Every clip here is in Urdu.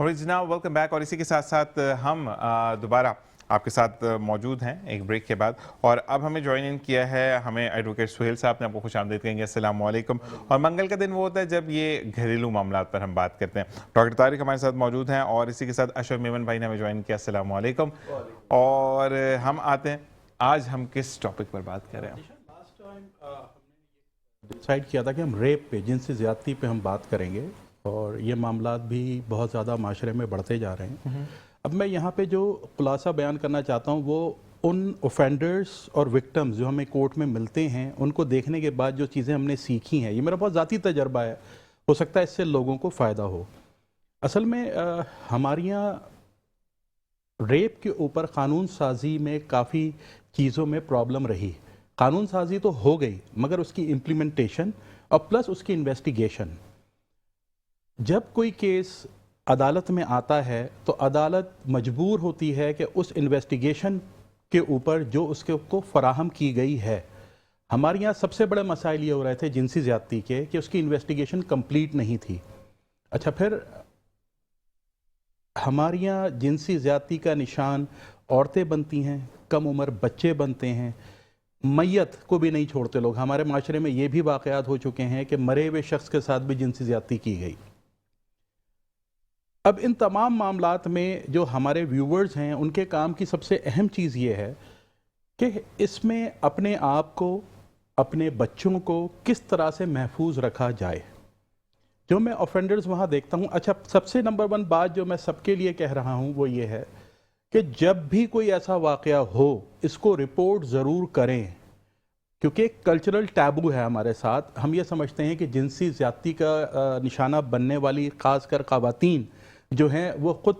اور جناب ویلکم بیک. اور اسی کے ساتھ ساتھ ہم دوبارہ آپ کے ساتھ موجود ہیں ایک بریک کے بعد. اور اب ہمیں جوائن ان کیا ہے ہمیں ایڈوکیٹ سہیل صاحب نے. آپ کو خوش آمدید کہیں گے. السلام علیکم. اور منگل کا دن وہ ہوتا ہے جب یہ گھریلو معاملات پر ہم بات کرتے ہیں. ڈاکٹر طارق ہمارے ساتھ موجود ہیں اور اسی کے ساتھ اشرف میمن بھائی نے ہمیں جوائن کیا. السلام علیکم. اور ہم آتے ہیں آج ہم کس ٹاپک پر بات کر رہے ہیں. ڈیسائیڈ کیا تھا کہ ہم ریپ پہ، جنسی زیادتی پہ ہم بات کریں گے، اور یہ معاملات بھی بہت زیادہ معاشرے میں بڑھتے جا رہے ہیں. اب میں یہاں پہ جو خلاصہ بیان کرنا چاہتا ہوں وہ ان اوفینڈرز اور وکٹمز جو ہمیں کورٹ میں ملتے ہیں ان کو دیکھنے کے بعد جو چیزیں ہم نے سیکھی ہیں، یہ میرا بہت ذاتی تجربہ ہے، ہو سکتا ہے اس سے لوگوں کو فائدہ ہو. اصل میں ہمارے یہاں ریپ کے اوپر قانون سازی میں کافی چیزوں میں پرابلم رہی. قانون سازی تو ہو گئی مگر اس کی امپلیمنٹیشن اور پلس اس کی انویسٹیگیشن. جب کوئی کیس عدالت میں آتا ہے تو عدالت مجبور ہوتی ہے کہ اس انویسٹیگیشن کے اوپر جو اس کو فراہم کی گئی ہے. ہمارے یہاں سب سے بڑے مسائل یہ ہو رہے تھے جنسی زیادتی کے کہ اس کی انویسٹیگیشن کمپلیٹ نہیں تھی. اچھا، پھر ہمارے یہاں جنسی زیادتی کا نشان عورتیں بنتی ہیں، کم عمر بچے بنتے ہیں، میت کو بھی نہیں چھوڑتے لوگ. ہمارے معاشرے میں یہ بھی واقعات ہو چکے ہیں کہ مرے ہوئے شخص کے ساتھ بھی جنسی زیادتی کی گئی. اب ان تمام معاملات میں جو ہمارے ویورز ہیں ان کے کام کی سب سے اہم چیز یہ ہے کہ اس میں اپنے آپ کو، اپنے بچوں کو کس طرح سے محفوظ رکھا جائے. جو میں آفینڈرز وہاں دیکھتا ہوں، اچھا سب سے نمبر 1 بات جو میں سب کے لیے کہہ رہا ہوں وہ یہ ہے کہ جب بھی کوئی ایسا واقعہ ہو اس کو رپورٹ ضرور کریں، کیونکہ ایک کلچرل ٹیبو ہے ہمارے ساتھ. ہم یہ سمجھتے ہیں کہ جنسی زیادتی کا نشانہ بننے والی خاص کر خواتین جو ہیں وہ خود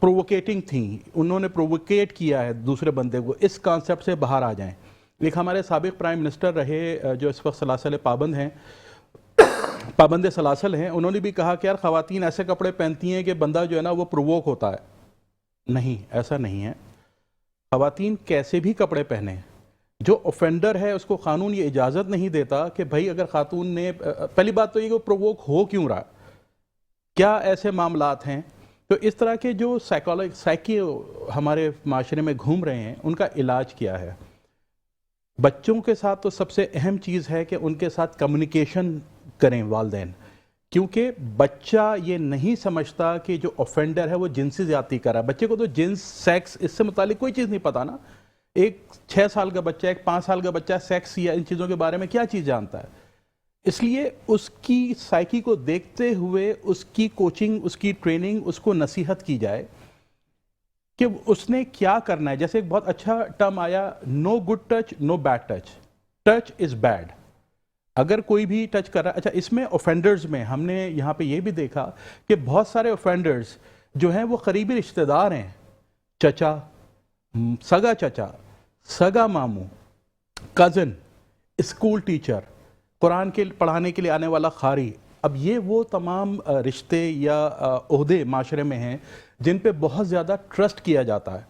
پرووکیٹنگ تھیں، انہوں نے پرووکیٹ کیا ہے دوسرے بندے کو. اس کانسیپٹ سے باہر آ جائیں. ایک ہمارے سابق پرائم منسٹر رہے جو اس وقت سلاسل پابند ہیں، پابند سلاسل ہیں، انہوں نے بھی کہا کہ یار خواتین ایسے کپڑے پہنتی ہیں کہ بندہ جو ہے نا وہ پرووک ہوتا ہے. نہیں، ایسا نہیں ہے. خواتین کیسے بھی کپڑے پہنیں، جو اوفینڈر ہے اس کو قانون یہ اجازت نہیں دیتا کہ بھائی اگر خاتون نے، پہلی بات تو یہ کہ پرووک ہو کیوں رہا، کیا ایسے معاملات ہیں. تو اس طرح کے جو سائیکی ہمارے معاشرے میں گھوم رہے ہیں ان کا علاج کیا ہے. بچوں کے ساتھ تو سب سے اہم چیز ہے کہ ان کے ساتھ کمیونیکیشن کریں والدین، کیونکہ بچہ یہ نہیں سمجھتا کہ جو اوفینڈر ہے وہ جنسی زیادتی کر رہا ہے. بچے کو تو جنس، سیکس، اس سے متعلق کوئی چیز نہیں پتا نا. ایک 6 سال کا بچہ، ایک 5 سال کا بچہ سیکس یا ان چیزوں کے بارے میں کیا چیز جانتا ہے. اس لیے اس کی سائیکی کو دیکھتے ہوئے اس کی کوچنگ، اس کی ٹریننگ، اس کو نصیحت کی جائے کہ اس نے کیا کرنا ہے. جیسے ایک بہت اچھا ٹرم آیا، no good touch no bad touch, touch is bad. اگر کوئی بھی ٹچ کر رہا ہے. اچھا، اس میں اوفینڈرز میں ہم نے یہاں پہ یہ بھی دیکھا کہ بہت سارے اوفینڈرز جو ہیں وہ قریبی رشتہ دار ہیں، چچا، سگا چچا، سگا ماموں، کزن، اسکول ٹیچر، قرآن کے پڑھانے کے لیے آنے والا قاری. اب یہ وہ تمام رشتے یا عہدے معاشرے میں ہیں جن پہ بہت زیادہ ٹرسٹ کیا جاتا ہے.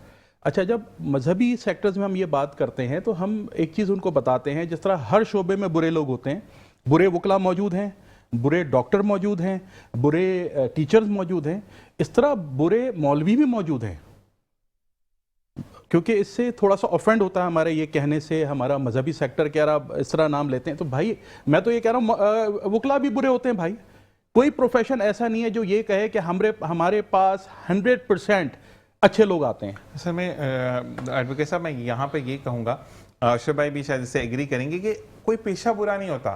اچھا، جب مذہبی سیکٹرز میں ہم یہ بات کرتے ہیں تو ہم ایک چیز ان کو بتاتے ہیں، جس طرح ہر شعبے میں برے لوگ ہوتے ہیں، برے وکلا موجود ہیں، برے ڈاکٹر موجود ہیں، برے ٹیچرز موجود ہیں، اس طرح برے مولوی بھی موجود ہیں. کیونکہ اس سے تھوڑا سا آفینڈ ہوتا ہے ہمارے یہ کہنے سے، ہمارا مذہبی سیکٹر کہہ رہا اس طرح نام لیتے ہیں. تو بھائی میں تو یہ کہہ رہا ہوں وکلا بھی برے ہوتے ہیں بھائی. کوئی پروفیشن ایسا نہیں ہے جو یہ کہے کہ ہمارے پاس 100% اچھے لوگ آتے ہیں. اصل میں ایڈوکیٹ صاحب میں یہاں پہ یہ کہوں گا، اشرف بھائی بھی شاید اس سے ایگری کریں گے، کہ کوئی پیشہ برا نہیں ہوتا.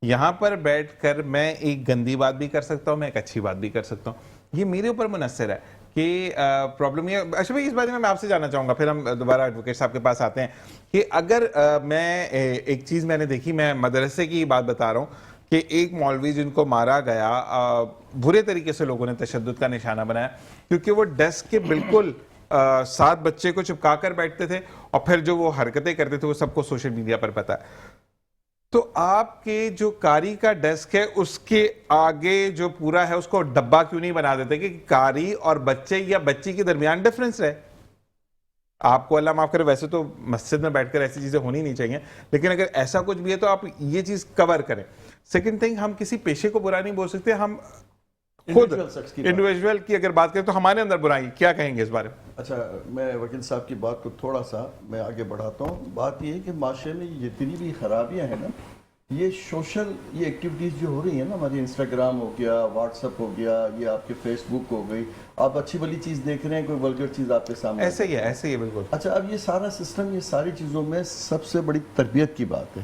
یہاں پر بیٹھ کر میں ایک گندی بات بھی کر سکتا ہوں، میں ایک اچھی بات بھی کر سکتا ہوں. یہ میرے اوپر منحصر ہے کہ پرابلم یہ. اشرف بھائی اس بارے میں آپ سے جاننا چاہوں گا، پھر ہم دوبارہ ایڈوکیٹ صاحب کے پاس آتے ہیں، کہ اگر میں ایک چیز میں نے دیکھی، میں مدرسے کی بات بتا رہا ہوں کہ ایک مولوی جن کو مارا گیا، برے طریقے سے لوگوں نے تشدد کا نشانہ بنایا، کیونکہ وہ ڈیسک کے بالکل 7 بچے کو چپکا کر بیٹھتے تھے اور پھر جو وہ حرکتیں کرتے تھے وہ سب کو سوشل میڈیا پر پتا ہے. تو آپ کے جو قاری کا ڈیسک ہے اس کے آگے جو پورا ہے اس کو ڈبہ کیوں نہیں بنا دیتے کہ قاری اور بچے یا بچی کے درمیان ڈیفرنس ہے؟ آپ کو اللہ معاف کرے، ویسے تو مسجد میں بیٹھ کر ایسی چیزیں ہونی نہیں چاہیے، لیکن اگر ایسا کچھ بھی ہے تو آپ یہ چیز کور کریں. سیکنڈ تھنگ، ہم کسی پیشے کو برا نہیں بول سکتے. ہم خود انڈیویجول کی اگر بات کریں تو ہمارے اندر برائی کیا کہیں گے اس بارے میں؟ اچھا، میں وکیل صاحب کی بات کو تھوڑا سا میں آگے بڑھاتا ہوں. بات یہ ہے کہ معاشرے میں جتنی بھی خرابیاں ہیں نا، یہ سوشل یہ ایکٹیویٹیز جو ہو رہی ہیں نا، ہماری انسٹاگرام ہو گیا، واٹس ایپ ہو گیا، یہ آپ کے فیس بک ہو گئی، آپ اچھی بھلی چیز دیکھ رہے ہیں، کوئی ولگر چیز آپ کے سامنے. ایسے ہی ہے بالکل. اچھا، اب یہ سارا سسٹم، یہ ساری چیزوں میں سب سے بڑی تربیت کی بات ہے.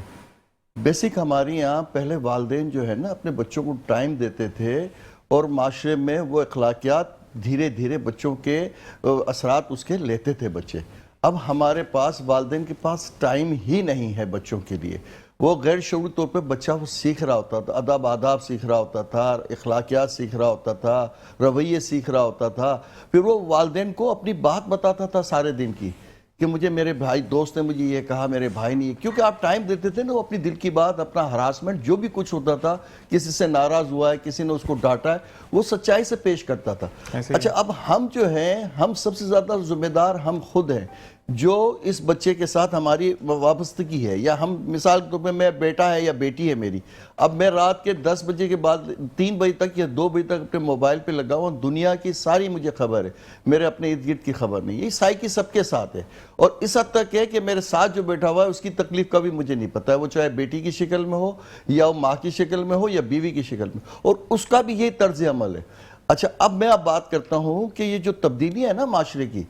بیسک ہمارے یہاں پہلے والدین جو ہے نا اپنے بچوں کو ٹائم دیتے تھے، اور معاشرے میں وہ اخلاقیات دھیرے دھیرے بچوں کے اثرات اس کے لیتے تھے بچے. اب ہمارے پاس والدین کے پاس ٹائم ہی نہیں ہے بچوں کے لیے. وہ غیر شعوری طور پہ بچہ وہ سیکھ رہا ہوتا تھا، آداب سیکھ رہا ہوتا تھا، اخلاقیات سیکھ رہا ہوتا تھا، رویے سیکھ رہا ہوتا تھا. پھر وہ والدین کو اپنی بات بتاتا تھا سارے دن کی، کہ مجھے میرے بھائی دوست نے مجھے یہ کہا، میرے بھائی نے یہ، کیونکہ آپ ٹائم دیتے تھے نا، وہ اپنی دل کی بات، اپنا ہراسمنٹ جو بھی کچھ ہوتا تھا، کسی سے ناراض ہوا ہے، کسی نے اس کو ڈانٹا ہے، وہ سچائی سے پیش کرتا تھا. اچھا، اب ہم جو ہیں، ہم سب سے زیادہ ذمہ دار ہم خود ہیں جو اس بچے کے ساتھ ہماری وابستگی ہے. یا ہم مثال کے طور پہ، میں بیٹا ہے یا بیٹی ہے میری، اب میں رات کے 10 بجے کے بعد 3 بجے تک یا 2 بجے تک اپنے موبائل پہ لگا ہوں، دنیا کی ساری مجھے خبر ہے، میرے اپنے ارد گرد کی خبر نہیں. یہ سائیکی سب کے ساتھ ہے، اور اس حد تک ہے کہ میرے ساتھ جو بیٹھا ہوا ہے اس کی تکلیف کا بھی مجھے نہیں پتہ ہے، وہ چاہے بیٹی کی شکل میں ہو یا وہ ماں کی شکل میں ہو یا بیوی کی شکل میں، اور اس کا بھی یہی طرز عمل ہے. اچھا، اب میں اب بات کرتا ہوں کہ یہ جو تبدیلی ہے نا معاشرے کی،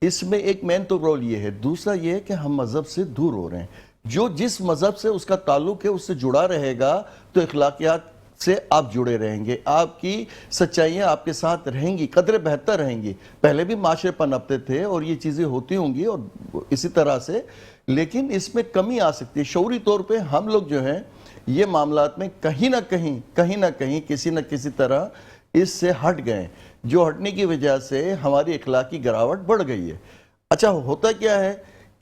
اس میں ایک مین تو رول یہ ہے. دوسرا یہ ہے کہ ہم مذہب سے دور ہو رہے ہیں. جو جس مذہب سے اس کا تعلق ہے اس سے جڑا رہے گا تو اخلاقیات سے آپ جڑے رہیں گے، آپ کی سچائیاں آپ کے ساتھ رہیں گی، قدریں بہتر رہیں گی. پہلے بھی معاشرے پنپتے تھے اور یہ چیزیں ہوتی ہوں گی اور اسی طرح سے، لیکن اس میں کمی آ سکتی ہے. شعوری طور پہ ہم لوگ جو ہیں یہ معاملات میں کہیں نہ کہیں کسی نہ کسی طرح اس سے ہٹ گئے، جو ہٹنے کی وجہ سے ہماری اخلاقی گراوٹ بڑھ گئی ہے. اچھا، ہوتا کیا ہے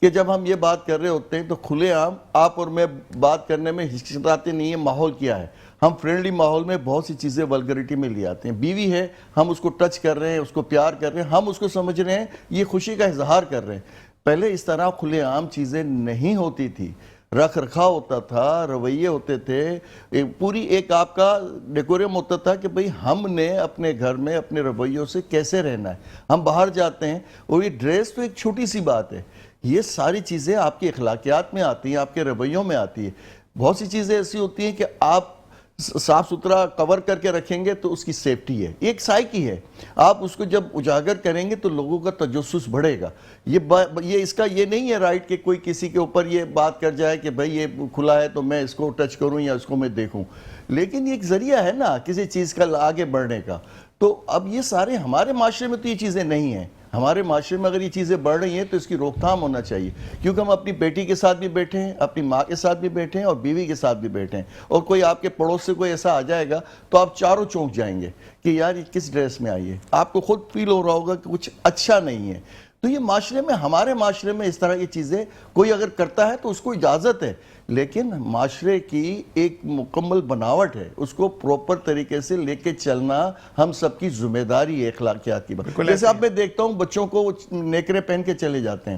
کہ جب ہم یہ بات کر رہے ہوتے ہیں تو کھلے عام آپ اور میں بات کرنے میں ہچکچاتے نہیں ہیں. ماحول کیا ہے، ہم فرینڈلی ماحول میں بہت سی چیزیں ولگریٹی میں لے آتے ہیں. بیوی ہے، ہم اس کو ٹچ کر رہے ہیں، اس کو پیار کر رہے ہیں، ہم اس کو سمجھ رہے ہیں یہ خوشی کا اظہار کر رہے ہیں. پہلے اس طرح کھلے عام چیزیں نہیں ہوتی تھی. رکھ رکھاؤ ہوتا تھا، رویے ہوتے تھے، پوری ایک آپ کا ڈیکوریم ہوتا تھا کہ بھئی ہم نے اپنے گھر میں اپنے رویوں سے کیسے رہنا ہے. ہم باہر جاتے ہیں اور یہ ڈریس تو ایک چھوٹی سی بات ہے، یہ ساری چیزیں آپ کی اخلاقیات میں آتی ہیں، آپ کے رویوں میں آتی ہے. بہت سی چیزیں ایسی ہوتی ہیں کہ آپ صاف ستھرا کور کر کے رکھیں گے تو اس کی سیفٹی ہے، ایک سائیکی ہے. آپ اس کو جب اجاگر کریں گے تو لوگوں کا تجسس بڑھے گا. یہ اس کا یہ نہیں ہے رائٹ کہ کوئی کسی کے اوپر یہ بات کر جائے کہ بھئی یہ کھلا ہے تو میں اس کو ٹچ کروں یا اس کو میں دیکھوں، لیکن یہ ایک ذریعہ ہے نا کسی چیز کا آگے بڑھنے کا. تو اب یہ سارے ہمارے معاشرے میں تو یہ چیزیں نہیں ہیں. ہمارے معاشرے میں اگر یہ چیزیں بڑھ رہی ہیں تو اس کی روک تھام ہونا چاہیے، کیونکہ ہم اپنی بیٹی کے ساتھ بھی بیٹھے ہیں، اپنی ماں کے ساتھ بھی بیٹھے ہیں اور بیوی کے ساتھ بھی بیٹھے ہیں، اور کوئی آپ کے پڑوس سے کوئی ایسا آ جائے گا تو آپ چاروں چونک جائیں گے کہ یار یہ کس ڈریس میں آئی ہے. آپ کو خود فیل ہو رہا ہوگا کہ کچھ اچھا نہیں ہے. تو یہ معاشرے میں، ہمارے معاشرے میں اس طرح کی چیزیں کوئی اگر کرتا ہے تو اس کو اجازت ہے، لیکن معاشرے کی ایک مکمل بناوٹ ہے، اس کو پروپر طریقے سے لے کے چلنا ہم سب کی ذمہ داری ہے اخلاقیات کی. جیسے اب میں دیکھتا ہوں بچوں کو نیکرے پہن کے چلے جاتے ہیں،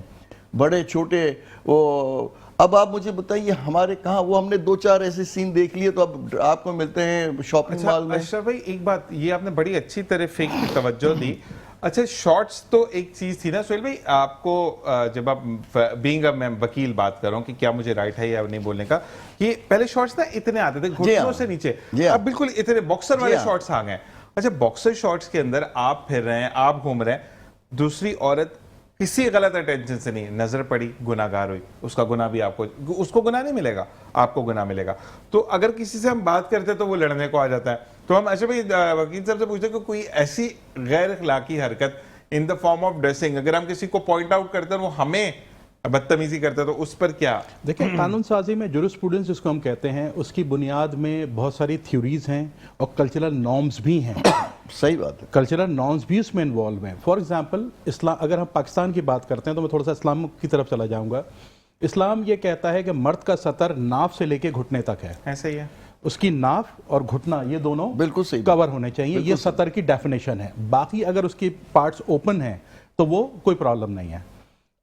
بڑے چھوٹے. اب آپ مجھے بتائیے ہمارے کہاں، وہ ہم نے 2-4 ایسے سین دیکھ لیے تو اب آپ کو ملتے ہیں شاپنگ مال میں. اشرف بھائی، ایک بات یہ آپ نے بڑی اچھی طرح فیک کی توجہ دی. اچھا، شارٹس تو ایک چیز تھی نا سہیل بھائی، آپ کو جب آپ بینگ اب میں وکیل بات کر رہا ہوں کہ کیا مجھے رائٹ ہے یا نہیں بولنے کا، کہ پہلے شارٹس نا اتنے آتے تھے گھٹنوں سے نیچے، اب بالکل اتنے باکسر والے شارٹس آ گئے. اچھا، باکسر شارٹس کے اندر آپ پھر رہے ہیں، آپ گھوم رہے ہیں، دوسری عورت کسی غلط اٹینشن سے نہیں، نظر پڑی، گناہ گار ہوئی، اس کا گناہ بھی آپ کو، اس کو گناہ نہیں ملے گا، آپ کو گناہ ملے گا. تو اگر کسی سے ہم بات کرتے تو وہ لڑنے کو آ جاتا ہے. تو ہم اچھا بھائی وکیل صاحب سے پوچھتے ہیں کہ کوئی ایسی غیر اخلاقی حرکت ان دا فارم آف ڈریسنگ اگر ہم کسی کو پوائنٹ آؤٹ کرتے ہیں وہ ہمیں بدتمیزی کرتے ہیں تو اس پر کیا؟ دیکھیں، قانون سازی میں جورسپروڈنس جس کو ہم کہتے ہیں، اس کی بنیاد میں بہت ساری تھیوریز ہیں اور کلچرل نارمز بھی ہیں. صحیح بات ہے، کلچرل نارمز بھی اس میں انوالو ہیں. فار ایگزامپل اسلام، اگر ہم پاکستان کی بات کرتے ہیں تو میں تھوڑا سا اسلام کی طرف چلا جاؤں گا. اسلام یہ کہتا ہے کہ مرد کا سطر ناف سے لے کے گھٹنے تک ہے. ایسا ہی ہے، اس کی ناف اور گھٹنا یہ دونوں بالکل صحیح کور ہونے چاہیے. یہ سطر کی ڈیفینیشن ہے. باقی اگر اس کی پارٹس اوپن ہیں تو وہ کوئی پرابلم نہیں ہے.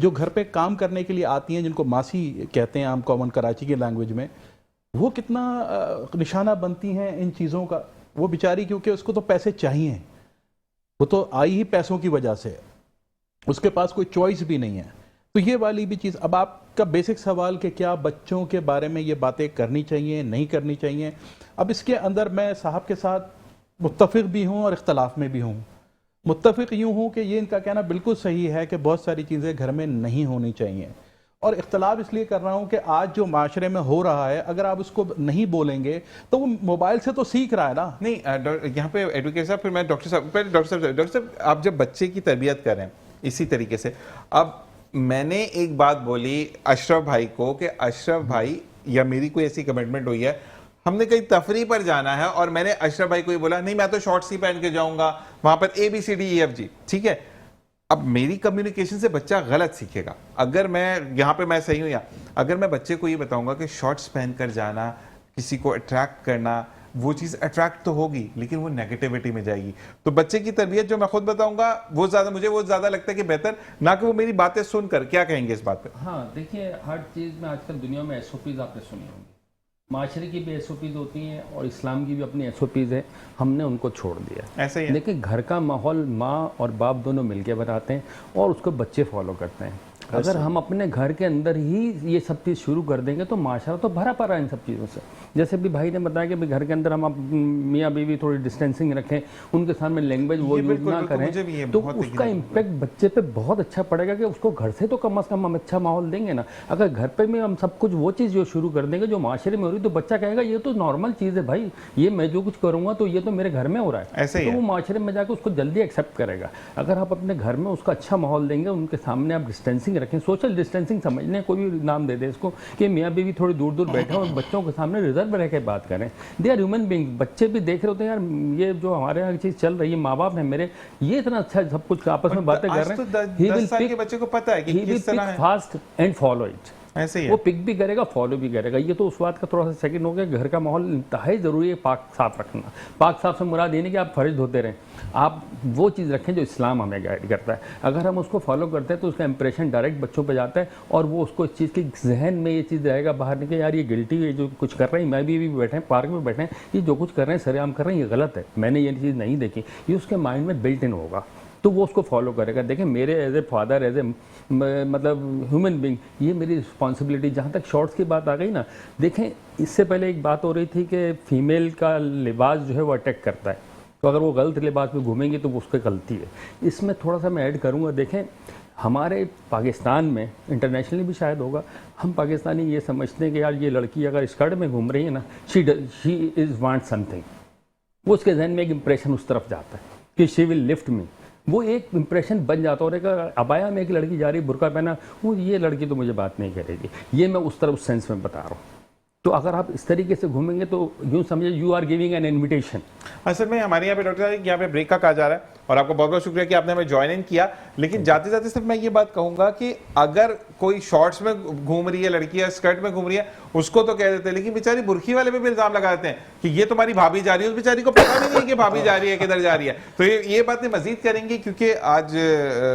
جو گھر پہ کام کرنے کے لیے آتی ہیں، جن کو ماسی کہتے ہیں عام کامن کراچی کی لینگویج میں، وہ کتنا نشانہ بنتی ہیں ان چیزوں کا. وہ بیچاری کیونکہ اس کو تو پیسے چاہیے، وہ تو آئی ہی پیسوں کی وجہ سے، اس کے پاس کوئی چوائس بھی نہیں ہے. تو یہ والی بھی چیز. اب آپ کا بیسک سوال کہ کیا بچوں کے بارے میں یہ باتیں کرنی چاہیے نہیں کرنی چاہیے، اب اس کے اندر میں صاحب کے ساتھ متفق بھی ہوں اور اختلاف میں بھی ہوں. متفق یوں ہوں کہ یہ ان کا کہنا بالکل صحیح ہے کہ بہت ساری چیزیں گھر میں نہیں ہونی چاہیے، اور اختلاف اس لیے کر رہا ہوں کہ آج جو معاشرے میں ہو رہا ہے اگر آپ اس کو نہیں بولیں گے تو وہ موبائل سے تو سیکھ رہا ہے نا. نہیں یہاں پہ ایڈوکیٹ صاحب، پھر میں ڈاکٹر صاحب آپ جب بچے کی تربیت کر رہے ہیں اسی طریقے سے، اب میں نے ایک بات بولی اشرف بھائی کو کہ اشرف بھائی، یا میری کوئی ایسی کمٹمنٹ ہوئی ہے، ہم نے کہیں تفریح پر جانا ہے اور میں نے اشرف بھائی کو یہ بولا نہیں میں تو شارٹس ہی پہن کے جاؤں گا، وہاں پر ABCDEFG، ٹھیک ہے. اب میری کمیونیکیشن سے بچہ غلط سیکھے گا. اگر میں یہاں پہ میں صحیح ہوں، یا اگر میں بچے کو یہ بتاؤں گا کہ شارٹس پہن کر جانا، کسی کو اٹریکٹ کرنا، وہ چیز اٹریکٹ تو ہوگی لیکن وہ نیگیٹیوٹی میں جائے گی. تو بچے کی تربیت جو میں خود بتاؤں گا وہ زیادہ مجھے وہ زیادہ لگتا ہے کہ بہتر نہ کہ وہ میری باتیں سن کر. کیا کہیں گے اس بات پہ؟ ہاں دیکھیے، ہر چیز میں آج کل دنیا میں SOPs آپ نے سنی ہوں گی. معاشرے کی بھی SOPs ہوتی ہیں اور اسلام کی بھی اپنی SOPs ہیں، ہم نے ان کو چھوڑ دیا. ایسا ہی ہے. دیکھیں گھر کا ماحول ماں اور باپ دونوں مل کے بناتے ہیں اور اس کو بچے فالو کرتے ہیں. اگر ہم اپنے گھر کے اندر ہی یہ سب چیز شروع کر دیں گے تو معاشرہ تو بھرا پڑا ہے ان سب چیزوں سے. جیسے بھی بھائی نے بتایا کہ گھر کے اندر ہم میاں بیوی تھوڑی ڈسٹینسنگ رکھیں، ان کے سامنے لینگویج وہ یوز نہ کریں، تو اس کا امپیکٹ بچے پہ بہت اچھا پڑے گا کہ اس کو گھر سے تو کم از کم ہم اچھا ماحول دیں گے نا. اگر گھر پہ میں ہم سب کچھ وہ چیز جو شروع کر دیں گے جو معاشرے میں ہو رہی، تو بچہ کہے گا یہ تو نارمل چیز ہے بھائی، یہ میں جو کچھ کروں گا تو یہ تو میرے گھر میں ہو رہا ہے. تو وہ معاشرے میں جا کے اس کو جلدی ایکسیپٹ کرے گا. اگر آپ اپنے گھر میں اس کا اچھا ماحول دیں گے، ان کے سامنے آپ ڈسٹینسنگ رکھیں، سوشل ڈسٹینسنگ سمجھنے کوئی بھی نام دے دیں اس کو، کہ میاں بیوی تھوڑی دور دور بیٹھے اور بچوں کے سامنے ریزرو رہ کے بات کریں. They are human being. بچے بھی دیکھ رہے ہوتے ہیں یار یہ جو ہمارے یہاں چیز چل رہی ہے، ماں باپ ہیں میرے، یہ اتنا اچھا سب کچھ آپس میں باتیں کر رہے ہیں. 10 سال کے بچے کو پتا ہے کہ کس طرح ہے، فاسٹ اینڈ فالو اٹ. ایسے ہی ہے. وہ پک بھی کرے گا، فالو بھی کرے گا. یہ تو اس بات کا تھوڑا سا سیکنڈ ہو گیا. گھر کا ماحول انتہائی ضروری ہے پاک صاف رکھنا. پاک صاف سے مراد یہ نہیں کہ آپ فرش دھوتے رہیں، آپ وہ چیز رکھیں جو اسلام ہمیں گائیڈ کرتا ہے. اگر ہم اس کو فالو کرتے ہیں تو اس کا امپریشن ڈائریکٹ بچوں پہ جاتا ہے اور وہ اس کو اس چیز کے ذہن میں یہ چیز رہے گا باہر نکلے، یار یہ گلٹی ہے جو کچھ کر رہے ہیں، میں بھی بیٹھے ہیں پارک میں بیٹھے ہیں، یہ جو کچھ کر رہے ہیں سرعام کر رہے ہیں، یہ غلط ہے، میں نے یہ چیز نہیں دیکھی. یہ اس کے مائنڈ میں بلٹ ان ہوگا تو وہ اس کو فالو کرے گا. دیکھیں میرے as a father, as a مطلب ہیومن بینگ، یہ میری رسپانسبلٹی. جہاں تک شارٹس کی بات آ گئی نا، دیکھیں اس سے پہلے ایک بات ہو رہی تھی کہ فیمیل کا لباس جو ہے وہ اٹیک کرتا ہے، تو اگر وہ غلط لباس میں گھومیں گی تو وہ اس کی غلطی ہے. اس میں تھوڑا سا میں ایڈ کروں گا. دیکھیں ہمارے پاکستان میں، انٹرنیشنلی بھی شاید ہوگا، ہم پاکستانی یہ سمجھتے ہیں کہ یار یہ لڑکی اگر اسکرٹ میں گھوم رہی ہے نا، شی از وانٹ سم تھنگ. وہ اس کے ذہن میں ایک امپریشن اس طرف جاتا ہے کہ شی ول لفٹ می. وہ ایک امپریشن بن جاتا ہے. اور ابایا میں ایک لڑکی جا رہی برقع پہنا، وہ یہ لڑکی تو مجھے بات نہیں کرے گی. یہ میں اس طرح اس سینس میں بتا رہا ہوں. تو اگر آپ اس طریقے سے گھومیں گے تو یوں سمجھے you are giving an invitation. اصل میں ہمارے یہاں پہ ڈاکٹر صاحب یہاں پہ بریک کا کہا جا رہا ہے اور آپ کو بہت بہت شکریہ کہ آپ نے ہمیں جوائن ان کیا. لیکن جاتے جاتے صرف میں یہ بات کہوں گا کہ اگر کوئی شارٹس میں گھوم رہی ہے لڑکی یا اسکرٹ میں گھوم رہی ہے اس کو تو کہہ دیتے ہیں، لیکن بیچاری برقی والے پہ بھی الزام لگا دیتے ہیں کہ یہ تمہاری بھابھی جا رہی ہے. اس بیچاری کو پتا بھی نہیں کہ بھابھی جا رہی ہے کدھر جا رہی ہے. تو یہ باتیں مزید کریں گے کیونکہ آج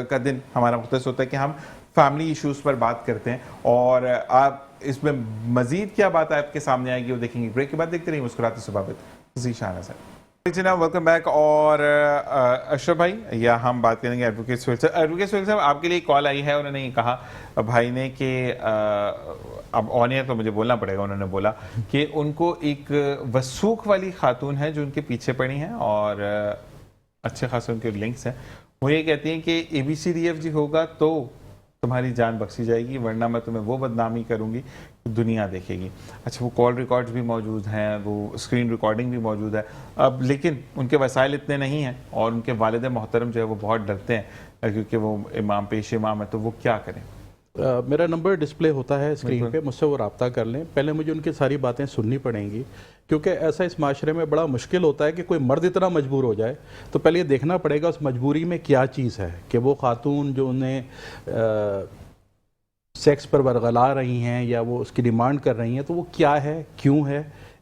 کا دن ہمارا مختص ہوتا ہے کہ ہم فیملی ایشوز پر بات کرتے ہیں اور آپ اس میں مزید کیا بات آپ کے سامنے آئے گی وہ دیکھیں گے. بریک کے بعد دیکھتے رہیے مسکراتے صبابت. شاہانہ صاحب جناب ویلکم بیک. اور اشرف بھائی یا ہم بات کریں گے ایڈوکیٹ سہیل صاحب. ایڈوکیٹ سہیل صاحب آپ کے لیے کال آئی ہے. انہوں نے یہ کہا بھائی نے کہ اب آن ایئر تو مجھے بولنا پڑے گا، انہوں نے بولا کہ ان کو ایک وثوق والی خاتون ہے جو ان کے پیچھے پڑی ہیں اور اچھے خاصے ان کے لنکس ہیں. وہ یہ کہتی ہیں کہ ABCDFG ہوگا تو تمہاری جان بخشی جائے گی، ورنہ میں تمہیں وہ بدنامی کروں گی دنیا دیکھے گی. اچھا وہ کال ریکارڈز بھی موجود ہیں، وہ اسکرین ریکارڈنگ بھی موجود ہے. اب لیکن ان کے وسائل اتنے نہیں ہیں اور ان کے والد محترم جو ہے وہ بہت ڈرتے ہیں کیونکہ وہ امام پیش امام ہے. تو وہ کیا کریں؟ میرا نمبر ڈسپلے ہوتا ہے اسکرین پہ، مجھ سے وہ رابطہ کر لیں. پہلے مجھے ان کی ساری باتیں سننی پڑیں گی کیونکہ ایسا اس معاشرے میں بڑا مشکل ہوتا ہے کہ کوئی مرد اتنا مجبور ہو جائے تو پہلے یہ دیکھنا پڑے گا اس مجبوری میں کیا چیز ہے کہ وہ خاتون جو انہیں سیکس پر ورغلا رہی ہیں یا وہ اس کی ڈیمانڈ کر رہی ہیں تو وہ کیا ہے، کیوں ہے.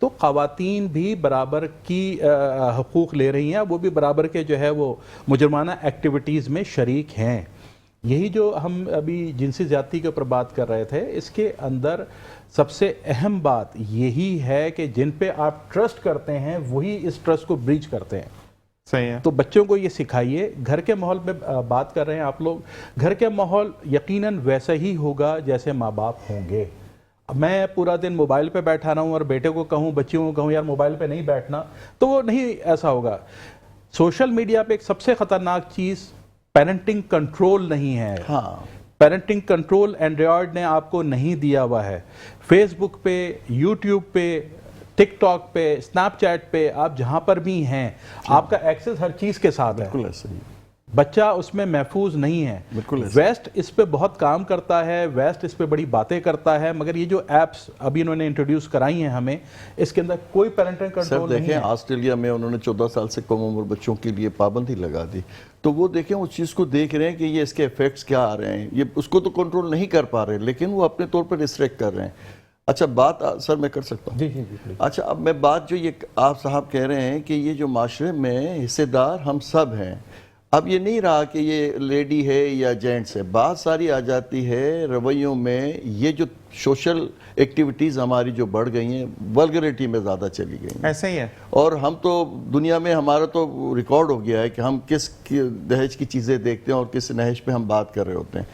تو خواتین بھی برابر کی حقوق لے رہی ہیں, وہ بھی برابر کے جو ہے وہ مجرمانہ ایکٹیویٹیز میں شریک ہیں. یہی جو ہم ابھی جنسی زیادتی کے اوپر بات کر رہے تھے, اس کے اندر سب سے اہم بات یہی ہے کہ جن پہ آپ ٹرسٹ کرتے ہیں وہی اس ٹرسٹ کو بریچ کرتے ہیں. صحیح ہے. تو بچوں کو یہ سکھائیے. گھر کے ماحول پہ بات کر رہے ہیں آپ لوگ, گھر کے ماحول یقیناً ویسا ہی ہوگا جیسے ماں باپ ہوں گے. میں پورا دن موبائل پہ بیٹھا رہا ہوں اور بیٹے کو کہوں, بچیوں کو کہوں یار موبائل پہ نہیں بیٹھنا, تو وہ نہیں ایسا ہوگا. سوشل میڈیا پہ ایک سب سے خطرناک چیز پیرنٹنگ کنٹرول نہیں ہے. ہاں, پیرنٹنگ کنٹرول اینڈرائڈ نے آپ کو نہیں دیا ہوا ہے. فیس بک پہ, یوٹیوب پہ, ٹک ٹاک پہ, اسنیپ چیٹ پہ, آپ جہاں پر بھی ہیں آپ کا ایکسس ہر چیز کے ساتھ ہے. بالکل ایسا ہی. بچہ اس میں محفوظ نہیں ہے. بالکل ایسا. ویسٹ اس پہ بہت کام کرتا ہے, ویسٹ اس پہ بڑی باتیں کرتا ہے, مگر یہ جو ایپس ابھی انہوں نے انٹروڈیوس کرائی ہیں ہمیں, اس کے اندر کوئی پیرنٹنگ سر کنٹرول نہیں دیکھیں, ہے. آسٹریلیا میں انہوں نے 14 سال سے کم عمر بچوں کے لیے پابندی لگا دی. تو وہ دیکھیں اس چیز کو دیکھ رہے ہیں کہ یہ اس کے ایفیکٹس کیا آ رہے ہیں. یہ اس کو تو کنٹرول نہیں کر پا رہے, لیکن وہ اپنے طور پر ریسٹرکٹ کر رہے ہیں. اچھا بات سر میں کر سکتا ہوں؟ جی جی جی. اچھا, اب میں بات جو یہ آپ صاحب کہہ رہے ہیں کہ یہ جو معاشرے میں حصے دار ہم سب ہیں, اب یہ نہیں رہا کہ یہ لیڈی ہے یا جینٹس ہے, بات ساری آ جاتی ہے رویوں میں. یہ جو سوشل ایکٹیویٹیز ہماری جو بڑھ گئی ہیں, ولگریٹی میں زیادہ چلی گئی ہیں. ایسا ہی ہے. اور ہم تو دنیا میں ہمارا تو ریکارڈ ہو گیا ہے کہ ہم کس دہج کی چیزیں دیکھتے ہیں اور کس نہج پہ ہم بات کر رہے ہوتے ہیں.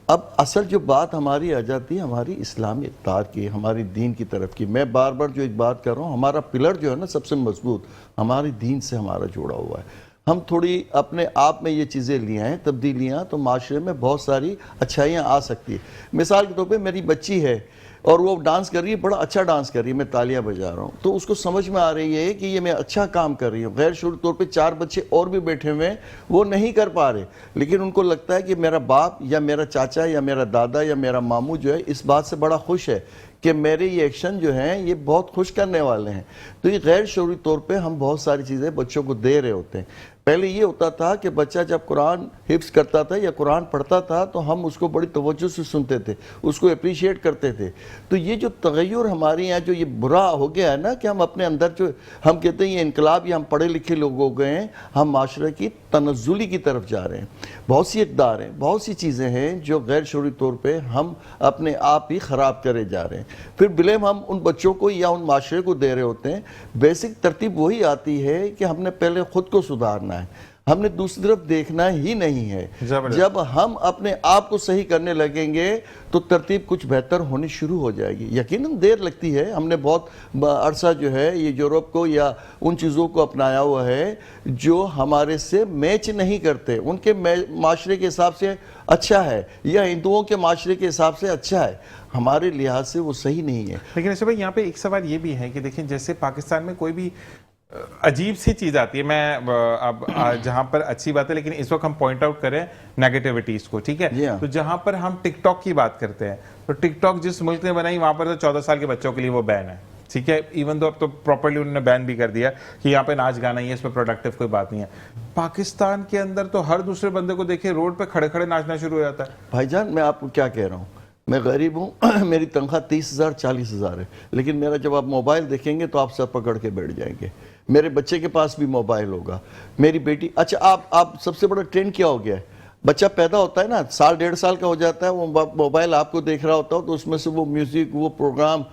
اب اصل جو بات ہماری آ جاتی ہے ہماری اسلامی اقدار کی, ہماری دین کی طرف کی. میں بار بار جو ایک بات کر رہا ہوں, ہمارا پلر جو ہے نا سب سے مضبوط ہماری دین سے ہمارا جوڑا ہوا ہے. ہم تھوڑی اپنے آپ میں یہ چیزیں لے آئیں, تبدیلیاں, تو معاشرے میں بہت ساری اچھائیاں آ سکتی ہیں. مثال کے طور پہ میری بچی ہے اور وہ ڈانس کر رہی ہے, بڑا اچھا ڈانس کر رہی ہے, میں تالیاں بجا رہا ہوں, تو اس کو سمجھ میں آ رہی ہے کہ یہ میں اچھا کام کر رہی ہوں. غیر شعوری طور پہ 4 بچے اور بھی بیٹھے ہوئے ہیں, وہ نہیں کر پا رہے, لیکن ان کو لگتا ہے کہ میرا باپ یا میرا چاچا یا میرا دادا یا میرا ماموں جو ہے اس بات سے بڑا خوش ہے کہ میرے یہ ایکشن جو ہیں یہ بہت خوش کرنے والے ہیں. تو یہ غیر شعوری طور پہ ہم بہت ساری چیزیں بچوں کو دے رہے ہوتے ہیں. پہلے یہ ہوتا تھا کہ بچہ جب قرآن حفظ کرتا تھا یا قرآن پڑھتا تھا تو ہم اس کو بڑی توجہ سے سنتے تھے, اس کو اپریشیٹ کرتے تھے. تو یہ جو تغیر ہمارے یہاں جو یہ برا ہو گیا ہے نا کہ ہم اپنے اندر جو ہم کہتے ہیں یہ انقلاب, یا ہم پڑھے لکھے لوگ ہو گئے ہیں, ہم معاشرے کی تنزلی کی طرف جا رہے ہیں. بہت سی اقدار ہیں, بہت سی چیزیں ہیں جو غیر شعوری طور پہ ہم اپنے آپ ہی خراب کرے جا رہے ہیں. پھر بلیم ہم ان بچوں کو یا ان معاشرے کو دے رہے ہوتے ہیں. بیسک ترتیب وہی آتی ہے کہ ہم نے پہلے خود کو سدھارنا ہے, ہم نے دوسری طرف دیکھنا ہی نہیں ہے. جب ہم اپنے آپ کو صحیح کرنے لگیں گے تو ترتیب کچھ بہتر ہونی شروع ہو جائے گی. یقیناً دیر لگتی ہے, ہم نے بہت عرصہ جو ہے یہ یورپ کو یا ان چیزوں کو اپنایا ہوا ہے جو ہمارے سے میچ نہیں کرتے. ان کے معاشرے کے حساب سے اچھا ہے یا ہندوؤں کے معاشرے کے حساب سے اچھا ہے, ہمارے لحاظ سے وہ صحیح نہیں ہے. لیکن اشرف بھائی یہاں پہ ایک سوال یہ بھی ہے کہ دیکھیں جیسے پاکستان میں کوئی بھی عجیب سی چیز آتی ہے, میں اب جہاں پر اچھی بات ہے لیکن اس وقت ہم پوائنٹ آؤٹ کریں نیگیٹیوٹیز کو, ٹھیک ہے, تو جہاں پر ہم ٹک ٹاک کی بات کرتے ہیں تو ٹک ٹاک جس ملک نے بنائی وہاں پر تو 14 سال کے بچوں کے لیے وہ بین ہے, ٹھیک ہے, ایون تو اب تو پراپرلی انہوں نے بین بھی کر دیا کہ یہاں پہ ناچ گانا ہی ہے, اس پہ پروڈکٹیو کوئی بات نہیں ہے. پاکستان کے اندر تو ہر دوسرے بندے کو دیکھے روڈ پہ کھڑے کھڑے ناچنا شروع ہو جاتا ہے. بھائی جان میں آپ کو کیا کہہ رہا ہوں, میں غریب ہوں, میری تنخواہ 30,000 40,000 ہے, لیکن میرا جب آپ موبائل دیکھیں گے تو آپ سر پکڑ کے بیٹھ جائیں گے. میرے بچے کے پاس بھی موبائل ہوگا, میری بیٹی. اچھا آپ سب سے بڑا ٹرینڈ کیا ہو گیا ہے, بچہ پیدا ہوتا ہے نا, 1.5 سال کا ہو جاتا ہے, وہ موبائل آپ کو دیکھ رہا ہوتا ہے, تو اس میں سے وہ میوزک, وہ پروگرام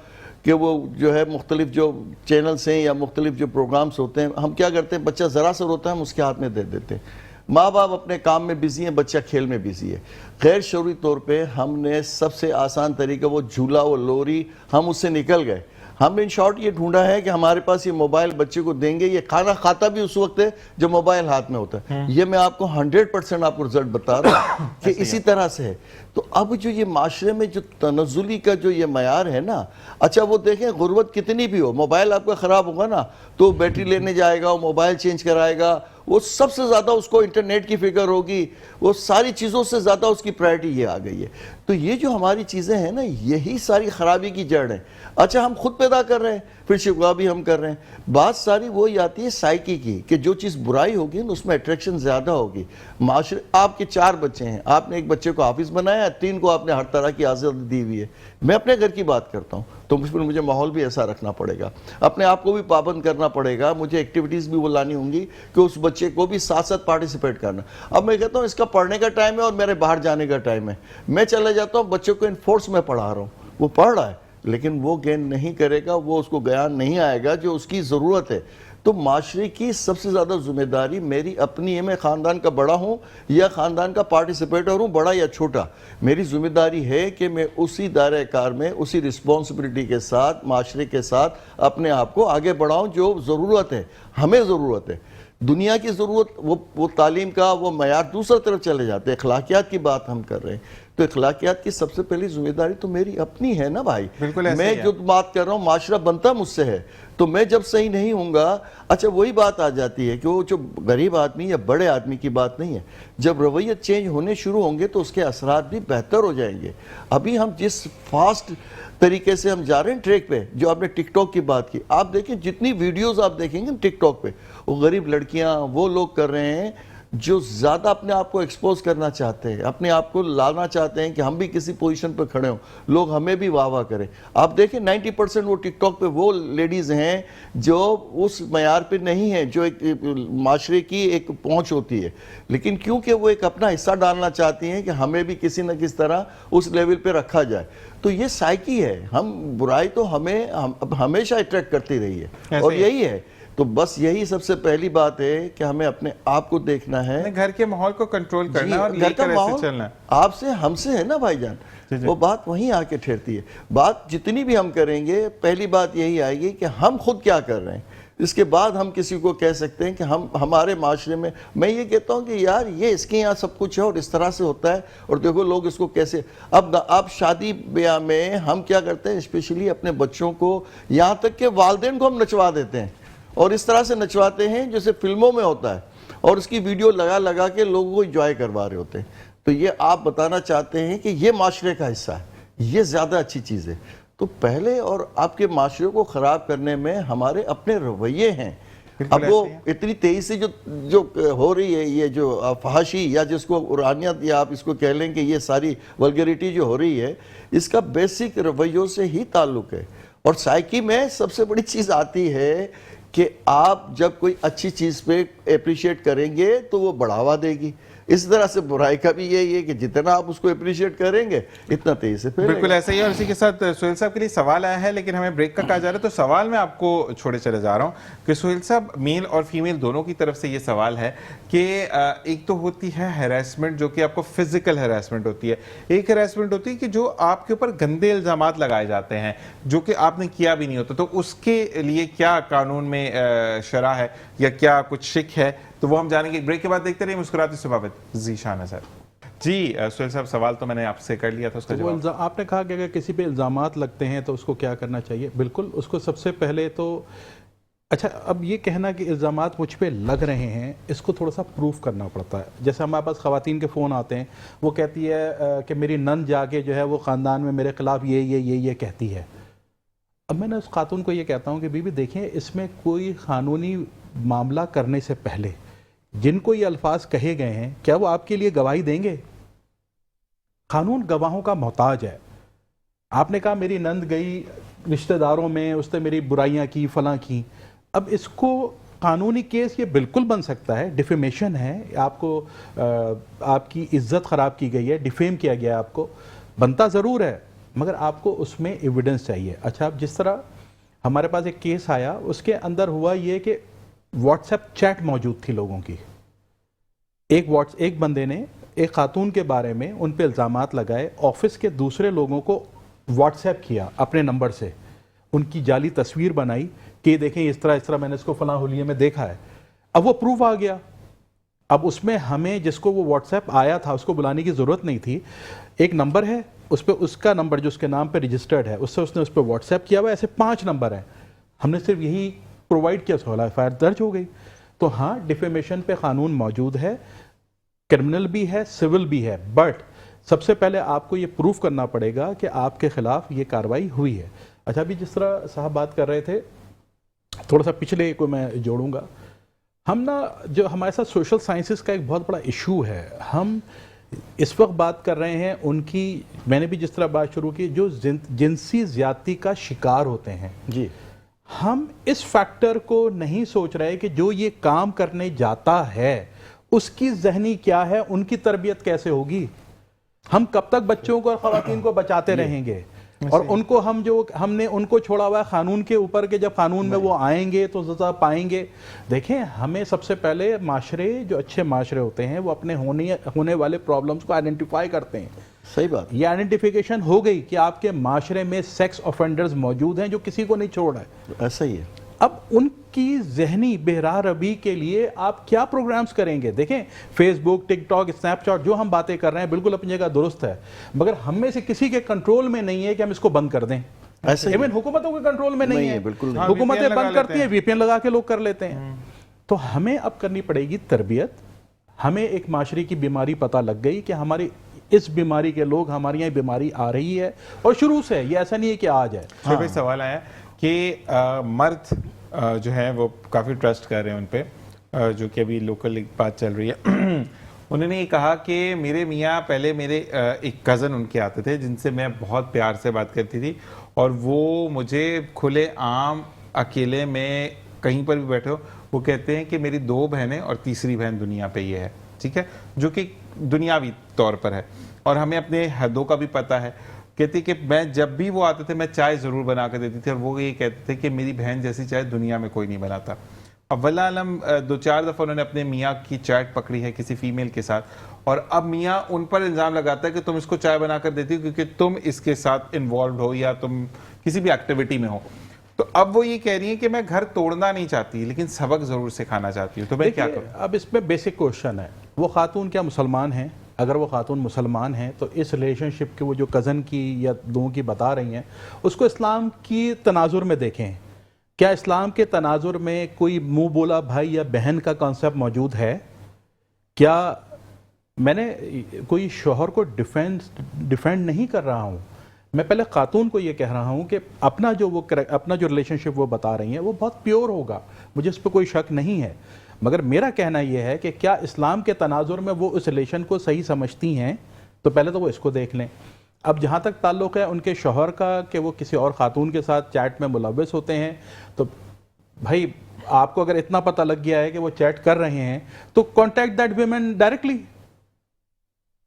کہ وہ جو ہے مختلف جو چینلز ہیں یا مختلف جو پروگرامز ہوتے ہیں, ہم کیا کرتے ہیں, بچہ ذرا سا روتا ہے ہم اس کے ہاتھ میں دے دیتے ہیں. ماں باپ اپنے کام میں بزی ہیں, بچہ کھیل میں بزی ہے. غیر شعوری طور پہ ہم نے سب سے آسان طریقہ وہ جھولا, وہ لوری, ہم اس سے نکل گئے. ہم نے ان شارٹ یہ ڈھونڈا ہے کہ ہمارے پاس یہ موبائل بچے کو دیں گے, یہ کھانا کھاتا بھی اس وقت ہے جب موبائل ہاتھ میں ہوتا ہے. یہ میں آپ کو 100% آپ کو رزلٹ بتا رہا ہوں کہ اسی طرح سے ہے. تو اب جو یہ معاشرے میں جو تنزلی کا جو یہ معیار ہے نا, اچھا وہ دیکھیں غربت کتنی بھی ہو, موبائل آپ کا خراب ہوگا نا تو بیٹری لینے جائے گا, وہ موبائل چینج کرائے گا, وہ سب سے زیادہ اس کو انٹرنیٹ کی فکر ہوگی، وہ ساری چیزوں سے زیادہ اس کی پرائرٹی یہ آ گئی ہے. تو یہ جو ہماری چیزیں ہیں نا، یہی ساری خرابی کی جڑ ہے. اچھا ہم خود پیدا کر رہے ہیں، پھر شکوا بھی ہم کر رہے ہیں. بات ساری وہی آتی ہے سائیکی کی، کہ جو چیز برائی ہوگی اس میں اٹریکشن زیادہ ہوگی. معاشرے، آپ کے 4 بچے ہیں، آپ نے ایک بچے کو حافظ بنایا، 3 کو آپ نے ہر طرح کی آزادی دی ہوئی ہے. میں اپنے گھر کی بات کرتا ہوں تو مجھے ماحول بھی ایسا رکھنا پڑے گا، اپنے آپ کو بھی پابند کرنا پڑے گا، مجھے ایکٹیویٹیز بھی وہ لانی ہوں گی کہ اس بچے کو بھی ساتھ ساتھ پارٹیسپیٹ کرنا. اب میں کہتا ہوں اس کا پڑھنے کا ٹائم ہے اور میرے باہر جانے کا ٹائم ہے. میں چلا جاتا ہوں، بچے کو انفورس میں پڑھا رہا ہوں، وہ پڑھ رہا ہے لیکن وہ گین نہیں کرے گا، وہ اس کو گیان نہیں آئے گا جو اس کی ضرورت ہے. تو معاشرے کی سب سے زیادہ ذمہ داری میری اپنی ہے. میں خاندان کا بڑا ہوں یا خاندان کا پارٹیسپیٹر ہوں، بڑا یا چھوٹا، میری ذمہ داری ہے کہ میں اسی دائرہ کار میں اسی رسپانسبلٹی کے ساتھ معاشرے کے ساتھ اپنے آپ کو آگے بڑھاؤں. جو ضرورت ہے، ہمیں ضرورت ہے، دنیا کی ضرورت، وہ تعلیم کا وہ معیار دوسرا طرف چلے جاتے ہیں. اخلاقیات کی بات ہم کر رہے ہیں تو اخلاقیات کی سب سے پہلی ذمہ داری تو میری اپنی ہے نا بھائی. میں جو بات کر رہا ہوں معاشرہ بنتا مجھ سے ہے، تو میں جب صحیح نہیں ہوں گا. اچھا وہی بات آ جاتی ہے کہ وہ جو غریب آدمی یا بڑے آدمی کی بات نہیں ہے، جب رویت چینج ہونے شروع ہوں گے تو اس کے اثرات بھی بہتر ہو جائیں گے. ابھی ہم جس فاسٹ طریقے سے ہم جا رہے ہیں ٹریک پہ، جو آپ نے ٹک ٹاک کی بات کی، آپ دیکھیں جتنی ویڈیوز آپ دیکھیں گے ٹک ٹاک پہ، وہ غریب لڑکیاں، وہ لوگ کر رہے ہیں جو زیادہ اپنے آپ کو ایکسپوز کرنا چاہتے ہیں، اپنے آپ کو لانا چاہتے ہیں کہ ہم بھی کسی پوزیشن پہ کھڑے ہوں، لوگ ہمیں بھی واہ واہ کریں. آپ دیکھیں 90% وہ ٹک ٹاک پہ وہ لیڈیز ہیں جو اس معیار پہ نہیں ہیں جو ایک معاشرے کی ایک پہنچ ہوتی ہے، لیکن کیونکہ وہ ایک اپنا حصہ ڈالنا چاہتی ہیں کہ ہمیں بھی کسی نہ کس طرح اس لیول پہ رکھا جائے. تو یہ سائیکی ہے. ہم برائی تو ہمیں ہمیشہ اٹریکٹ کرتی رہی ہے اور یہی ہے. تو بس یہی سب سے پہلی بات ہے کہ ہمیں اپنے آپ کو دیکھنا ہے، گھر کے ماحول کو کنٹرول کرنا اور گھر کا ماحول چلنا ہے. آپ سے ہم سے ہے نا بھائی جان. وہ بات وہیں آ کے ٹھہرتی ہے. بات جتنی بھی ہم کریں گے پہلی بات یہی آئے گی کہ ہم خود کیا کر رہے ہیں. اس کے بعد ہم کسی کو کہہ سکتے ہیں کہ ہمارے معاشرے میں یہ کہتا ہوں کہ یار یہ اس کے یہاں سب کچھ ہے اور اس طرح سے ہوتا ہے اور دیکھو لوگ اس کو کیسے. اب شادی بیاہ میں ہم کیا کرتے ہیں، اسپیشلی اپنے بچوں کو، یہاں تک کہ والدین کو ہم نچوا دیتے ہیں اور اس طرح سے نچواتے ہیں جیسے فلموں میں ہوتا ہے، اور اس کی ویڈیو لگا کے لوگوں کو انجوائے کروا رہے ہوتے ہیں. تو یہ آپ بتانا چاہتے ہیں کہ یہ معاشرے کا حصہ ہے، یہ زیادہ اچھی چیز ہے. تو پہلے اور آپ کے معاشرے کو خراب کرنے میں ہمارے اپنے رویے ہیں. اب وہ اتنی تیزی سے جو ہو رہی ہے، یہ جو فحاشی یا جس کو قرآنیت یا آپ اس کو کہہ لیں کہ یہ ساری ولگریٹی جو ہو رہی ہے، اس کا بیسک رویوں سے ہی تعلق ہے. اور سائیکی میں سب سے بڑی چیز آتی ہے کہ آپ جب کوئی اچھی چیز پہ اپریشیٹ کریں گے تو وہ بڑھاوا دے گی. اس طرح سے برائی کا بھی یہی ہے کہ جتنا آپ اس کو اپریشیٹ کریں گے اتنا تیز سے پھیلے گا. بالکل ایسا ہی ہے. اور اسی کے ساتھ سہیل صاحب کے لیے سوال آیا ہے لیکن ہمیں بریک کا کہا جا رہا ہے، تو سوال میں آپ کو چھوڑے چلے جا رہا ہوں کہ سہیل صاحب میل اور فیمیل دونوں کی طرف سے یہ سوال ہے کہ ایک تو ہوتی ہے ہیراسمنٹ جو کہ آپ کو فزیکل ہیراسمنٹ ہوتی ہے، ایک ہیراسمنٹ ہوتی ہے کہ جو آپ کے اوپر گندے الزامات لگائے جاتے ہیں جو کہ آپ نے کیا بھی نہیں ہوتا. تو اس کے لیے کیا قانون میں شرح ہے یا کیا کچھ شک ہے، تو وہ ہم جانیں گے. بریک کے بعد دیکھتے رہیے مسکراتے سے بابت. ذیشان ہے سر. جی سہیل صاحب سوال تو میں نے آپ سے کر لیا تھا، اس کا جواب آپ نے کہا کہ اگر کسی پہ الزامات لگتے ہیں تو اس کو کیا کرنا چاہیے. بالکل، اس کو سب سے پہلے تو اچھا اب یہ کہنا کہ الزامات مجھ پہ لگ رہے ہیں، اس کو تھوڑا سا پروف کرنا پڑتا ہے. جیسے ہمارے پاس خواتین کے فون آتے ہیں، وہ کہتی ہے کہ میری نند جا کے جو ہے وہ خاندان میں میرے خلاف یہ کہتی ہے. اب میں نے اس خاتون کو یہ کہتا ہوں کہ بی بی دیکھیں، اس میں کوئی قانونی معاملہ کرنے سے پہلے جن کو یہ الفاظ کہے گئے ہیں کیا وہ آپ کے لیے گواہی دیں گے؟ قانون گواہوں کا محتاج ہے. آپ نے کہا میری نند گئی رشتہ داروں میں، اس نے میری برائیاں کی، فلاں کی. اب اس کو قانونی کیس یہ بالکل بن سکتا ہے، ڈیفیمیشن ہے، آپ کو آپ کی عزت خراب کی گئی ہے، ڈیفیم کیا گیا ہے، آپ کو بنتا ضرور ہے، مگر آپ کو اس میں ایویڈنس چاہیے. اچھا اب جس طرح ہمارے پاس ایک کیس آیا، اس کے اندر ہوا یہ کہ واٹس ایپ چیٹ موجود تھی لوگوں کی. ایک بندے نے ایک خاتون کے بارے میں ان پہ الزامات لگائے، آفس کے دوسرے لوگوں کو واٹس ایپ کیا اپنے نمبر سے، ان کی جعلی تصویر بنائی کہ دیکھیں اس طرح میں نے اس کو فلاں حلیے میں دیکھا ہے. اب وہ پروف آ گیا. اب اس میں ہمیں جس کو وہ واٹس ایپ آیا تھا اس کو بلانے کی ضرورت نہیں تھی. ایک نمبر ہے، اس پہ اس کا نمبر جو اس کے نام پہ رجسٹرڈ ہے، اس نے اس پہ واٹس ایپ کیا ہوا. ایسے 5 نمبر ہیں، ہم نے صرف یہی پرووائڈ کیا، سوال ایف آئی آر درج ہو گئی. تو ہاں ڈیفیمیشن پہ قانون موجود ہے, کرمنل بھی ہے, سول بھی ہے, بٹ سب سے پہلے آپ کو یہ پروف کرنا پڑے گا کہ آپ کے خلاف یہ کاروائی ہوئی ہے. اچھا, ابھی جس طرح صاحب بات کر رہے تھے, تھوڑا سا پچھلے کو میں جوڑوں گا. ہم نا جو ہمارے ساتھ سوشل سائنسز کا ایک بہت بڑا ایشو ہے, ہم اس وقت بات کر رہے ہیں ان کی, میں نے بھی جس طرح بات شروع کی, جو جنسی زیادتی کا شکار ہوتے ہیں, جی, ہم اس فیکٹر کو نہیں سوچ رہے کہ جو یہ کام کرنے جاتا ہے اس کی ذہنی کیا ہے, ان کی تربیت کیسے ہوگی. ہم کب تک بچوں کو اور خواتین کو بچاتے رہیں گے, اور ان کو ہم نے ان کو چھوڑا ہوا ہے قانون کے اوپر کہ جب قانون میں وہ آئیں گے تو سزا پائیں گے. دیکھیں, ہمیں سب سے پہلے معاشرے, جو اچھے معاشرے ہوتے ہیں, وہ اپنے ہونے والے پرابلمس کو آئیڈینٹیفائی کرتے ہیں. صحیح بات. یہ آئیڈینٹیفیکیشن ہو گئی کہ آپ کے معاشرے میں سیکس آفینڈرز موجود ہیں جو کسی کو نہیں چھوڑ رہے. ایسا ہی ہے. اب ان کی ذہنی بہرا ربی کے لیے آپ کیا پروگرامز کریں گے؟ دیکھیں, فیس بک, ٹک ٹاک, اسنیپ چیٹ, جو ہم باتیں کر رہے ہیں بالکل اپنی جگہ درست ہے, مگر ہم میں سے کسی کے کنٹرول میں نہیں ہے کہ ہم اس کو بند کر دیں. ایون حکومتوں کے کنٹرول میں نہیں ہے, بالکل. حکومتیں بند کرتی ہیں, وی پی این لگا کے لوگ کر لیتے ہیں. تو ہمیں اب کرنی پڑے گی تربیت. ہمیں ایک معاشرے کی بیماری پتہ لگ گئی کہ ہماری اس بیماری کے لوگ, ہماری یہاں بیماری آ رہی ہے, اور شروع سے, یہ ایسا نہیں ہے کہ آج ہے. بھائی سوال آیا کہ مرد جو ہیں وہ کافی ٹرسٹ کر رہے ہیں ان پہ, جو کہ ابھی لوکل ایک بات چل رہی ہے. انہوں نے یہ کہا کہ میرے میاں, پہلے میرے ایک کزن ان کے آتے تھے جن سے میں بہت پیار سے بات کرتی تھی, اور وہ مجھے کھلے عام اکیلے میں کہیں پر بھی بیٹھے ہو, وہ کہتے ہیں کہ میری 2 بہنیں اور تیسری بہن دنیا پہ یہ ہے. ٹھیک ہے, جو کہ دنیاوی طور پر ہے, اور ہمیں اپنے حدوں کا بھی پتہ ہے. کہتی کہ میں جب بھی وہ آتے تھے میں چائے ضرور بنا کر دیتی تھی, اور وہ یہ کہتے تھے کہ میری بہن جیسی چائے دنیا میں کوئی نہیں بناتا. اب واللہ علم 2-4 دفعہ انہوں نے اپنے میاں کی چیٹ پکڑی ہے کسی فیمیل کے ساتھ, اور اب میاں ان پر الزام لگاتا ہے کہ تم اس کو چائے بنا کر دیتی ہو کیونکہ تم اس کے ساتھ انوالوڈ ہو یا تم کسی بھی ایکٹیویٹی میں ہو. تو اب وہ یہ کہہ رہی ہیں کہ میں گھر توڑنا نہیں چاہتی لیکن سبق ضرور سکھانا چاہتی ہوں, تو میں کیا کروں؟ اب اس میں بیسک کوشچن ہے, وہ خاتون کیا مسلمان ہیں؟ اگر وہ خاتون مسلمان ہیں تو اس ریلیشن شپ کے وہ جو کزن کی یا 2 کی بتا رہی ہیں, اس کو اسلام کی تناظر میں دیکھیں. کیا اسلام کے تناظر میں کوئی منہ بولا بھائی یا بہن کا کانسیپٹ موجود ہے؟ کیا میں نے کوئی شوہر کو ڈیفینڈ نہیں کر رہا ہوں, میں پہلے خاتون کو یہ کہہ رہا ہوں کہ اپنا جو ریلیشن شپ وہ بتا رہی ہیں وہ بہت پیور ہوگا, مجھے اس پہ کوئی شک نہیں ہے, مگر میرا کہنا یہ ہے کہ کیا اسلام کے تناظر میں وہ اس ریلیشن کو صحیح سمجھتی ہیں؟ تو پہلے تو وہ اس کو دیکھ لیں. اب جہاں تک تعلق ہے ان کے شوہر کا کہ وہ کسی اور خاتون کے ساتھ چیٹ میں ملوث ہوتے ہیں, تو بھائی آپ کو اگر اتنا پتہ لگ گیا ہے کہ وہ چیٹ کر رہے ہیں تو کانٹیکٹ دیٹ ویمن ڈائریکٹلی.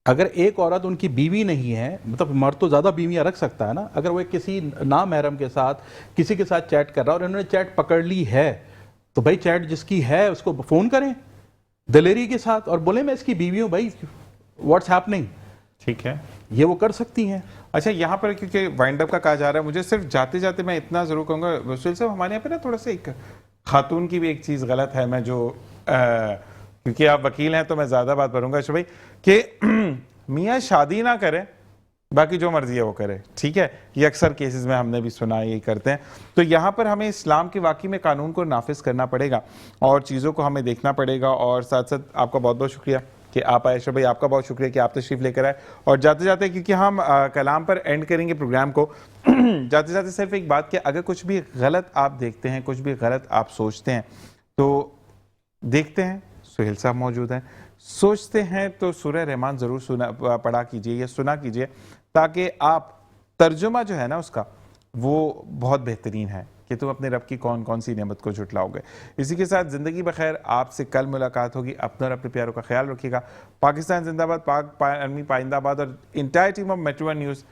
اگر ایک عورت ان کی بیوی نہیں ہے, مطلب مرد تو زیادہ بیویاں رکھ سکتا ہے نا, اگر وہ کسی نامحرم کے ساتھ کسی کے ساتھ چیٹ کر رہا اور انہوں نے چیٹ پکڑ لی ہے, تو بھائی چیٹ جس کی ہے اس کو فون کریں دلیری کے ساتھ اور بولیں میں اس کی بیوی ہوں, بھائی واٹس ہیپننگ. ٹھیک ہے, یہ وہ کر سکتی ہیں. اچھا, یہاں پر کیونکہ وائنڈ اپ کا کہا جا رہا ہے, مجھے صرف جاتے جاتے میں اتنا ضرور کہوں گا وسیل صاحب, ہمارے یہاں پہ نا تھوڑا سا ایک خاتون کی بھی ایک چیز غلط ہے, میں جو کیونکہ آپ وکیل ہیں تو میں زیادہ بات کروں گا اشرف بھائی, کہ میاں شادی نہ کرے باقی جو مرضی ہے وہ کرے. ٹھیک ہے, یہ اکثر کیسز میں ہم نے بھی سنا یہی کرتے ہیں. تو یہاں پر ہمیں اسلام کے واقعی میں قانون کو نافذ کرنا پڑے گا اور چیزوں کو ہمیں دیکھنا پڑے گا. اور ساتھ ساتھ آپ کا بہت بہت شکریہ کہ آپ آئے اشرف بھائی, آپ کا بہت شکریہ کہ آپ تشریف لے کر آئے. اور جاتے جاتے کیونکہ ہم کلام پر اینڈ کریں گے پروگرام کو, جاتے جاتے صرف ایک بات کہ اگر کچھ بھی غلط آپ دیکھتے ہیں, کچھ بھی غلط آپ سوچتے ہیں, تو دیکھتے ہیں سہیل صاحب موجود ہیں, سوچتے ہیں تو سورہ رحمان ضرور پڑھا کیجئے یا سنا کیجئے, تاکہ آپ ترجمہ جو ہے نا اس کا وہ بہت بہترین ہے کہ تم اپنے رب کی کون کون سی نعمت کو جھٹلاؤ گے. اسی کے ساتھ زندگی بخیر, آپ سے کل ملاقات ہوگی. اپنا اور اپنے پیاروں کا خیال رکھیے گا. پاکستان زندہ باد, پاک آرمی پائندہ آباد, اور entire team of metro one news,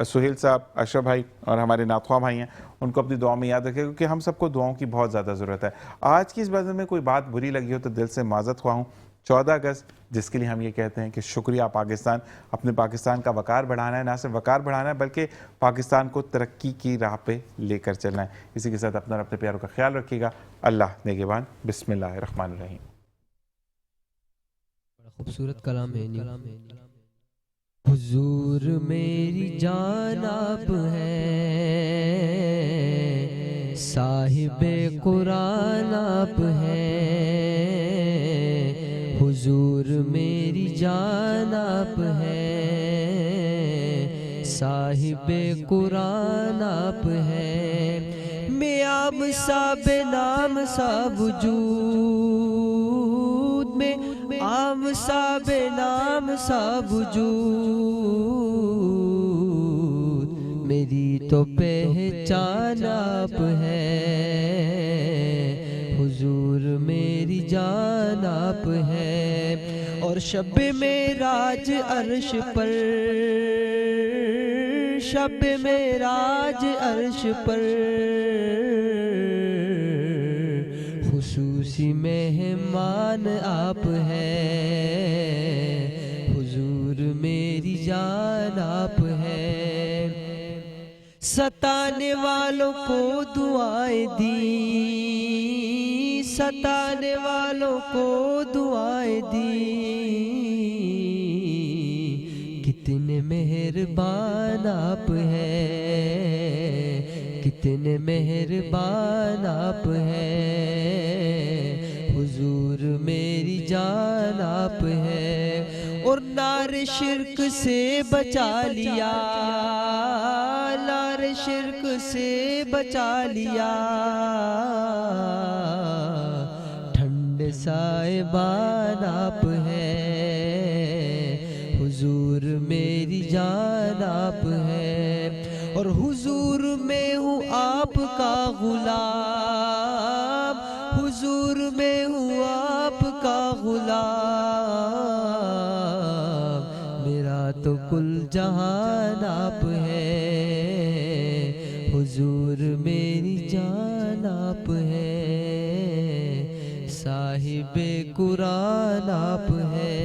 Sohail صاحب, اشرف بھائی اور ہمارے ناخواں بھائی ہیں, ان کو اپنی دعاؤں میں یاد رکھے, کیونکہ ہم سب کو دعاؤں کی بہت زیادہ ضرورت ہے. آج کی اس بات میں کوئی بات بری لگی ہو تو دل سے معذرت خواہ ہوں. 14 اگست جس کے لیے ہم یہ کہتے ہیں کہ شکریہ پاکستان, اپنے پاکستان کا وقار بڑھانا ہے, نہ صرف وقار بڑھانا ہے بلکہ پاکستان کو ترقی کی راہ پہ لے کر چلنا ہے. اسی کے ساتھ اپنا اور اپنے پیاروں کا خیال رکھیے گا. اللہ نگہبان. بسم اللہ الرحمن الرحیم. خوبصورت کلام ہے. حضور میری جان آپ ہیں, صاحب قرآن آپ ہیں, میری جان آپ ہیں، صاحب قرآن آپ ہیں، میں عام سا بے نام سا وجود میں، عام سا بے نام سا وجود، میری تو پہچان آپ ہیں، حضور میری جان آپ ہیں، اور شب معراج عرش پر، شب معراج عرش پر خصوصی مہمان آپ ہیں، حضور میری جان آپ ہیں، ستانے والوں کو دعائیں دی، ستانے والوں کو دعائیں دی، کتنے مہربان آپ ہیں، کتنے مہربان آپ ہیں، حضور میری جان آپ ہیں، اور نار شرک سے بچا لیا، نار شرک سے بچا لیا، ٹھنڈے سائبان آپ ہیں، حضور میری جان آپ ہیں، اور حضور میں ہوں آپ کا غلام، حضور میں ہوں آپ کا غلام، میرا تو کل جہان آپ ہے، حضور میری جان آپ ہے، صاحب قرآن آپ ہے۔